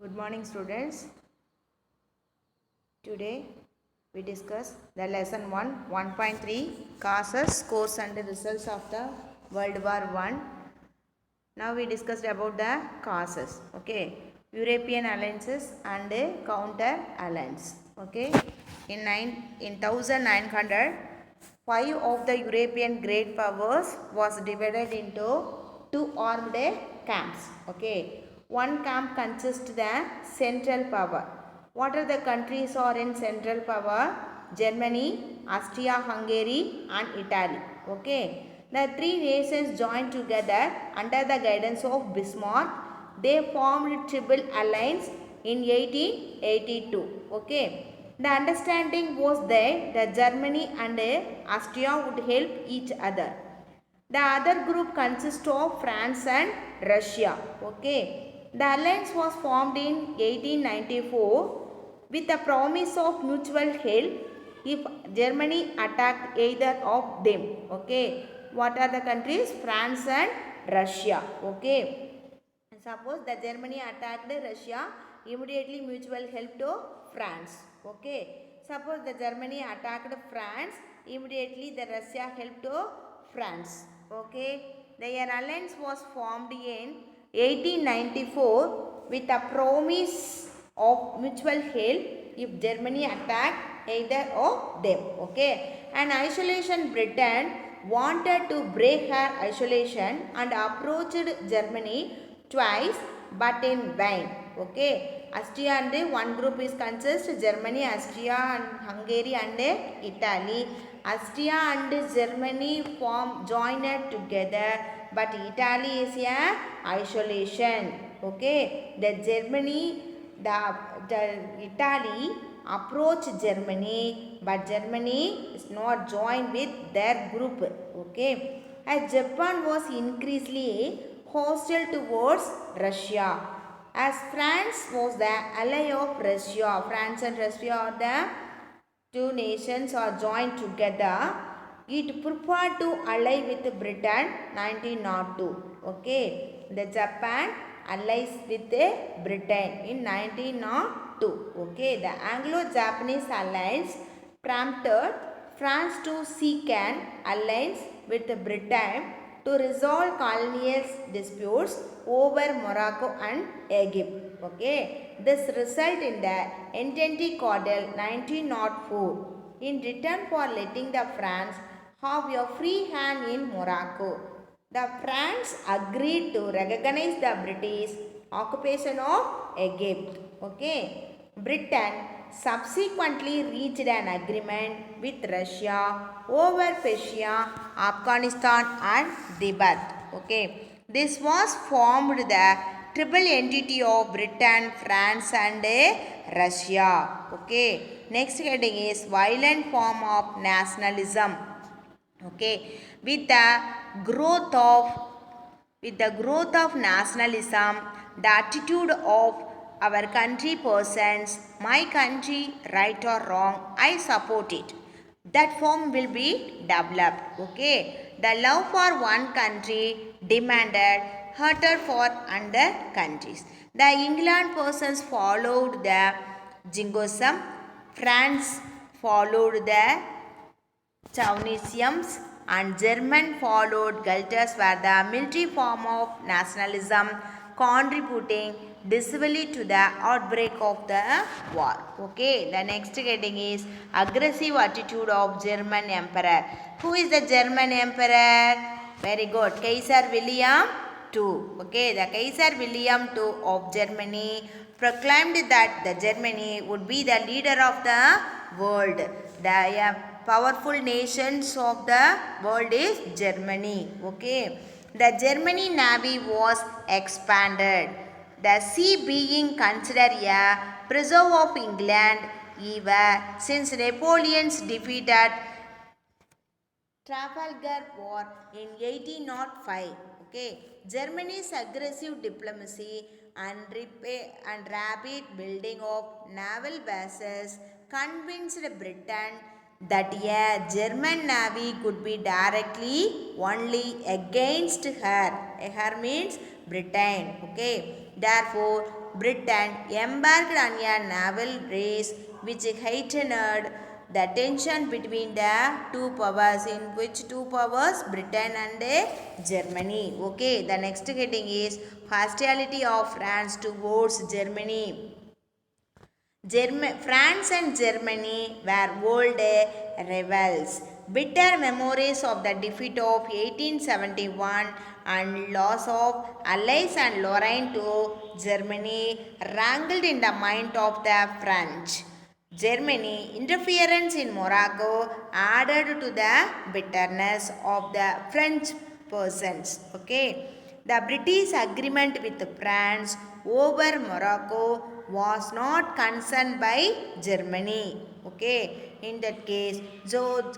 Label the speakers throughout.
Speaker 1: Good morning, students. Today we discuss the lesson 1 1.3 causes, scores and results of the World War I. Now we discussed about the causes. Okay, European alliances and counter alliance. Okay, in 1900, five of the European great powers was divided into two armed camps. Okay, one camp consists the central power. What are the countries are in central power? Germany, Austria-Hungary and Italy. Okay. The three nations joined together under the guidance of Bismarck. They formed Triple Alliance in 1882. Okay. The understanding was that the Germany and Austria would help each other. The other group consists of France and Russia. Okay. The alliance was formed in 1894 with the promise of mutual help if Germany attacked either of them. Okay. What are the countries? France and Russia. Okay. Suppose the Germany attacked Russia, immediately mutual help to France. Okay. Suppose the Germany attacked France, immediately the Russia helped to France. Okay. Their alliance was formed in 1894 with a promise of mutual help if Germany attacked either of them. Okay. And isolation Britain wanted to break her isolation and approached Germany twice but in vain. Okay. Austria and one group is consists Germany, Austria and Hungary and Italy. Austria and Germany joined together, but Italy is a isolation. Okay. The Italy approached Germany, but Germany is not joined with their group. Okay. As Japan was increasingly hostile towards Russia, as France was the ally of Russia. France and Russia are the two nations are joined together. It prepared to ally with Britain 1902. Okay, the Japan allies with Britain in 1902. Okay, the Anglo-Japanese alliance prompted France to seek an alliance with Britain to resolve colonial disputes over Morocco and Egypt. Okay, this resulted in the Entente Cordial 1904 in return for letting the France have a free hand in Morocco. The France agreed to recognize the British occupation of Egypt. Okay, Britain subsequently reached an agreement with Russia over Persia, Afghanistan and Tibet. Okay, this was formed the triple entity of Britain, France and Russia. Okay, next heading is violent form of nationalism. Okay, with the growth of nationalism, the attitude of our country persons, my country, right or wrong, I support it. That form will be developed. Okay. The love for one country demanded hatred for other countries. The England persons followed the jingoism. France followed the Chaunisiums and German followed Galtas were the military form of nationalism contributing decisively to the outbreak of the war. Okay, the next heading is aggressive attitude of German Emperor. Who is the German Emperor? Very good. Kaiser William II. Okay, the Kaiser William II of Germany proclaimed that the Germany would be the leader of the world. The powerful nations of the world is Germany. Okay. The Germany navy was expanded. The sea being considered a preserve of England even since Napoleon's defeated Trafalgar War in 1805. Okay. Germany's aggressive diplomacy and rapid building of naval bases convinced Britain that a German navy could be directly only against her. Her means Britain. Okay. Therefore, Britain embarked on a naval race which heightened the tension between the two powers. In which two powers? Britain and Germany. Okay, the next heading is hostility of France towards Germany. France and Germany were old rivals. Bitter memories of the defeat of 1871 and loss of Alsace and Lorraine to Germany wrangled in the mind of the French. Germany interference in Morocco added to the bitterness of the French persons. Okay. The British agreement with France over Morocco was not concerned by Germany. Okay. In that case,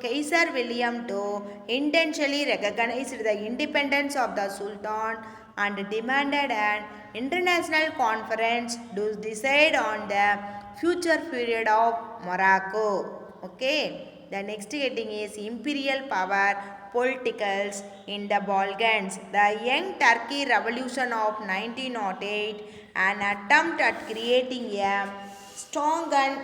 Speaker 1: Kaiser William II intentionally recognized the independence of the Sultan and demanded an international conference to decide on the future period of Morocco. Okay. The next heading is imperial power politicals in the Balkans. The young Turkey revolution of 1908, an attempt at creating a strong and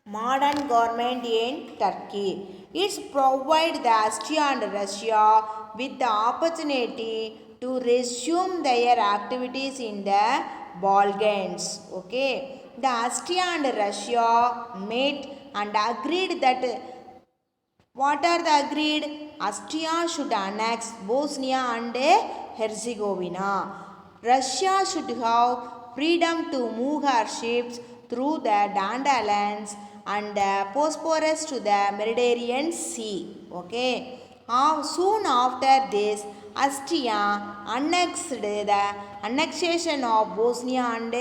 Speaker 1: modern government in Turkey. It provides the Austria and Russia with the opportunity to resume their activities in the Balkans. Okay. The Austria and Russia met and agreed that what are the agreed? Austria should annex Bosnia and Herzegovina. Russia should have freedom to move her ships through the Dandelions and Bosphorus to the Mediterranean Sea. Okay. Soon after this, Austria annexed the annexation of Bosnia and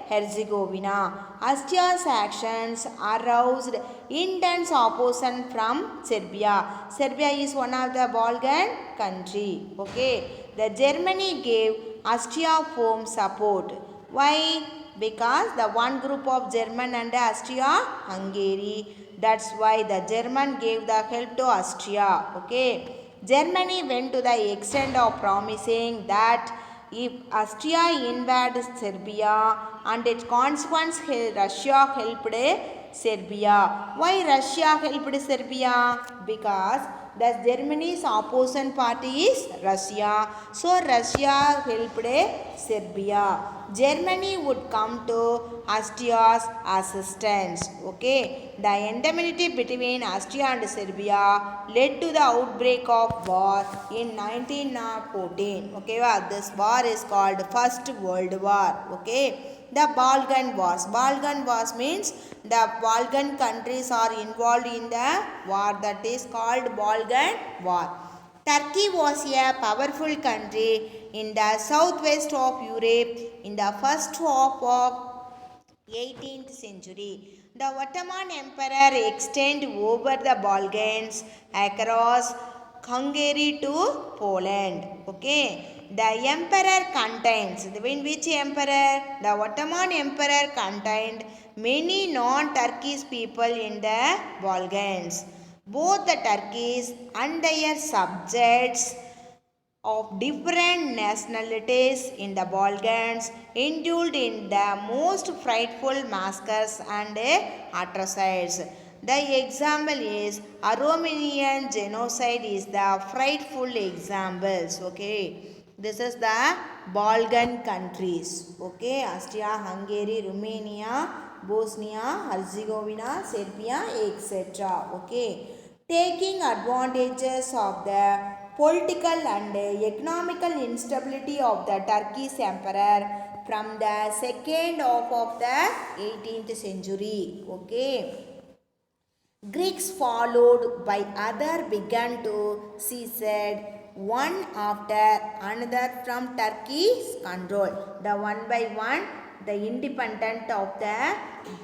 Speaker 1: Herzegovina. Austria's actions aroused intense opposition from Serbia. Serbia is one of the Balkan country. Okay. The Germany gave Austria firm support. Why? Because the one group of German and Austria-Hungary. That's why the German gave the help to Austria. Okay. Germany went to the extent of promising that if Austria invaded Serbia and its consequence Russia helped Serbia. Why Russia helped Serbia? Because the Germany's opposition party is Russia. So Russia helped Serbia. Germany would come to Austria's assistance. Okay. The enmity between Austria and Serbia led to the outbreak of war in 1914. Okay. This war is called First World War. Okay. The Balkan Wars. Balkan Wars means the Balkan countries are involved in the war, that is called Balkan War. Turkey was a powerful country in the southwest of Europe in the first half of 18th century. The Ottoman Empire extended over the Balkans across Hungary to Poland. Okay. The emperor contains, in which emperor? The Ottoman Emperor contained many non-Turkish people in the Balkans. Both the Turkish and their subjects of different nationalities in the Balkans indulged in the most frightful massacres and atrocities. The example is Armenian genocide is the frightful examples. Okay. This is the Balkan countries. Okay. Austria, Hungary, Romania, Bosnia, Herzegovina, Serbia, etc. Okay. Taking advantages of the political and economical instability of the Turkish emperor from the second half of the 18th century. Okay. Greeks followed by other began to secede one after another from Turkey's control. The one by one, the independent of the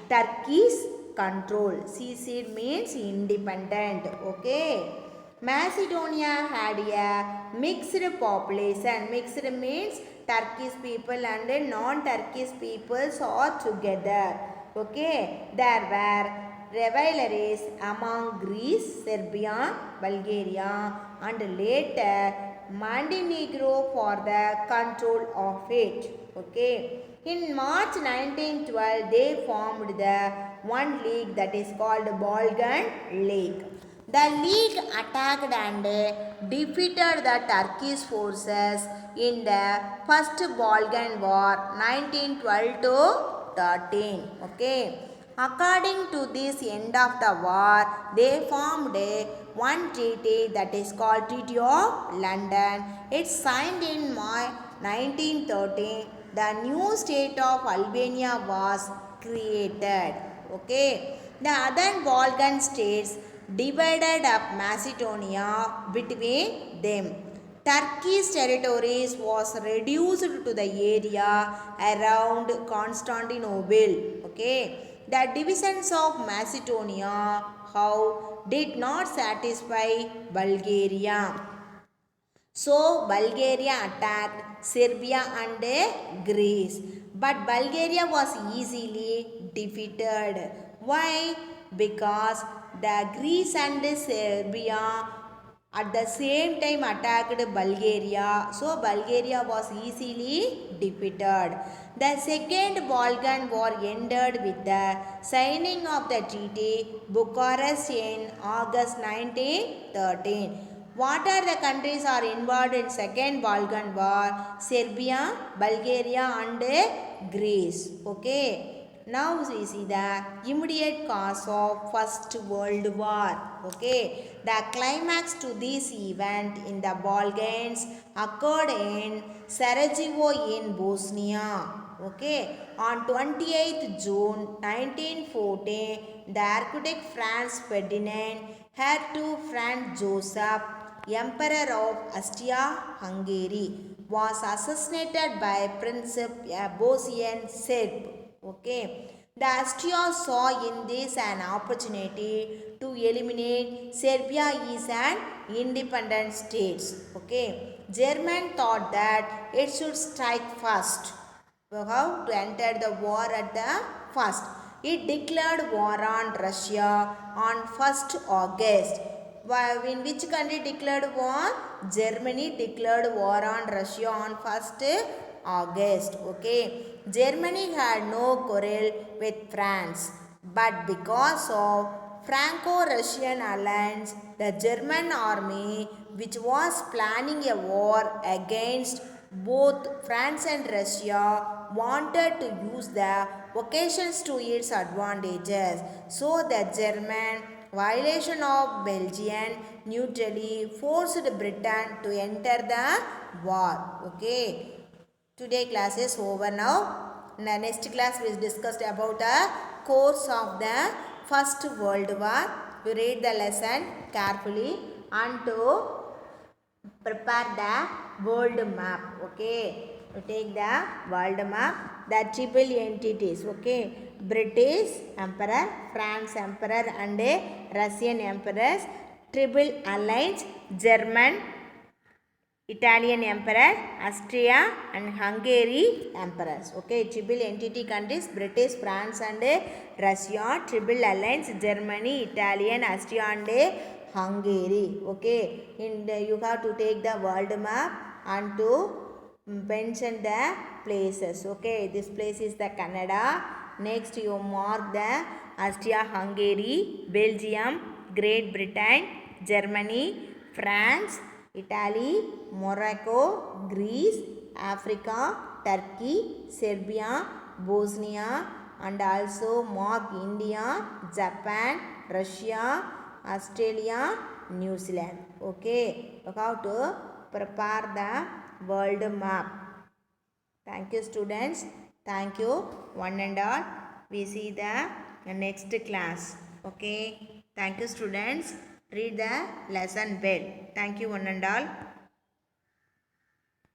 Speaker 1: Turkey's control. Secede means independent. Okay. Macedonia had a mixed population. Mixed means Turkish people and non-Turkish peoples are together. Okay. There were rivalries among Greece, Serbia, Bulgaria and later Montenegro for the control of it. Okay. In March 1912, they formed the one league that is called Balkan League. The league attacked and defeated the Turkish forces in the First Balkan War 1912 to 13. Okay. According to this end of the war, they formed one treaty that is called Treaty of London. It's signed in May 1913. The new state of Albania was created. Okay. The other Balkan states divided up Macedonia between them. Turkey's territories was reduced to the area around Constantinople. Okay. The divisions of Macedonia, how did not satisfy Bulgaria. So Bulgaria attacked Serbia and Greece. But Bulgaria was easily defeated. Why? Because the Greece and Serbia at the same time attacked Bulgaria. So Bulgaria was easily defeated. The Second Balkan War ended with the signing of the Treaty Bucharest in August 1913. What are the countries are involved in Second Balkan War? Serbia, Bulgaria and Greece. Okay. Now we see the immediate cause of First World War. Okay. The climax to this event in the Balkans occurred in Sarajevo in Bosnia. Okay. On 28th June 1914, the Archduke Franz Ferdinand had to Franz Joseph, Emperor of Austria-Hungary, was assassinated by Principe, a Bosnian Serb. Okay. The Austria saw in this an opportunity to eliminate Serbia as an independent state. Okay. German thought that it should strike first. How to enter the war at the first. It declared war on Russia on 1st August. In which country declared war? Germany declared war on Russia on 1st August. Okay. Germany had no quarrel with France. But because of Franco-Russian alliance, the German army, which was planning a war against both France and Russia, wanted to use the occasions to its advantages. So the German violation of Belgian neutrality forced Britain to enter the war. Okay. Today class is over now. In the next class we discussed about the course of the First World War. You read the lesson carefully and to prepare the world map. Okay. You take the world map, the triple entities. Okay. British Emperor, France Emperor and Russian Emperors, triple alliance, German, Italian Emperor, Austria and Hungary Emperors. Okay, triple entity countries, British, France and Russia, triple alliance, Germany, Italian, Austria and Hungary. Okay, you have to take the world map and to mention the places. Okay, this place is the Canada. Next you mark the Austria, Hungary, Belgium, Great Britain, Germany, France, Italy, Morocco, Greece, Africa, Turkey, Serbia, Bosnia and also mark India, Japan, Russia, Australia, New Zealand. Okay, look how to prepare the world map. Thank you students. Thank you one and all. We see the next class. Okay. Thank you students. Read the lesson well. Thank you one and all.